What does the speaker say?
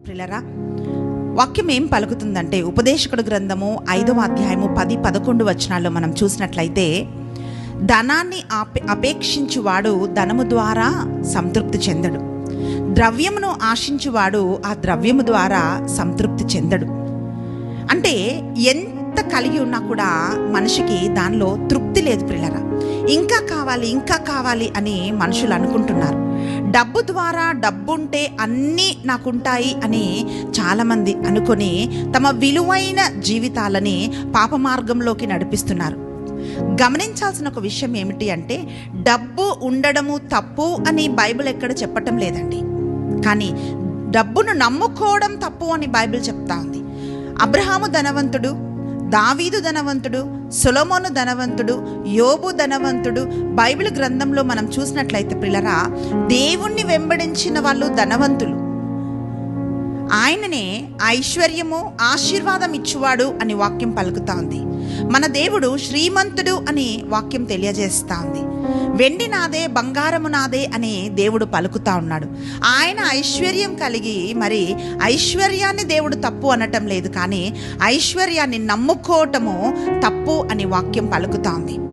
ప్రియులారా, వాక్యం ఏం పలుకుతుందంటే ఉపదేశకుడు గ్రంథము 5వ అధ్యాయము 10-11 వచనాల్లో మనం చూసినట్లయితే, ధనాన్ని అపేక్షించువాడు ధనము ద్వారా సంతృప్తి చెందడు, ద్రవ్యమును ఆశించువాడు ఆ ద్రవ్యము ద్వారా సంతృప్తి చెందడు. అంటే ఎంత కలిగి ఉన్నా కూడా మనిషికి దానిలో తృప్తి లేదు ప్రియులారా. ఇంకా కావాలి అని మనుషులు అనుకుంటున్నారు. డబ్బు ద్వారా, డబ్బుంటే అన్నీ నాకుంటాయి అని చాలామంది అనుకొని తమ విలువైన జీవితాలని పాప మార్గంలోకి నడిపిస్తున్నారు. గమనించాల్సిన ఒక విషయం ఏమిటి అంటే, డబ్బు ఉండడము తప్పు అని బైబిల్ ఎక్కడ చెప్పటం లేదండి. కానీ డబ్బును నమ్ముకోవడం తప్పు అని బైబిల్ చెప్తా ఉంది. అబ్రహాము ధనవంతుడు, దావీదు ధనవంతుడు, సొలొమోను ధనవంతుడు, యోబు ధనవంతుడు. బైబిల్ గ్రంథంలో మనం చూసినట్లయితే ప్రియులారా, దేవుణ్ణి వెంబడించిన వాళ్ళు ధనవంతులు. ఆయననే ఐశ్వర్యము, ఆశీర్వాదం ఇచ్చువాడు అని వాక్యం పలుకుతా ఉంది. మన దేవుడు శ్రీమంతుడు అని వాక్యం తెలియజేస్తా ఉంది. వెండి నాదే, బంగారము నాదే అని దేవుడు పలుకుతా ఉన్నాడు. ఆయన ఐశ్వర్యం కలిగి మరి ఐశ్వర్యాన్ని దేవుడు తప్పు అనటం లేదు, కానీ ఐశ్వర్యాన్ని నమ్ముకోవటము తప్పు అని వాక్యం పలుకుతా ఉంది.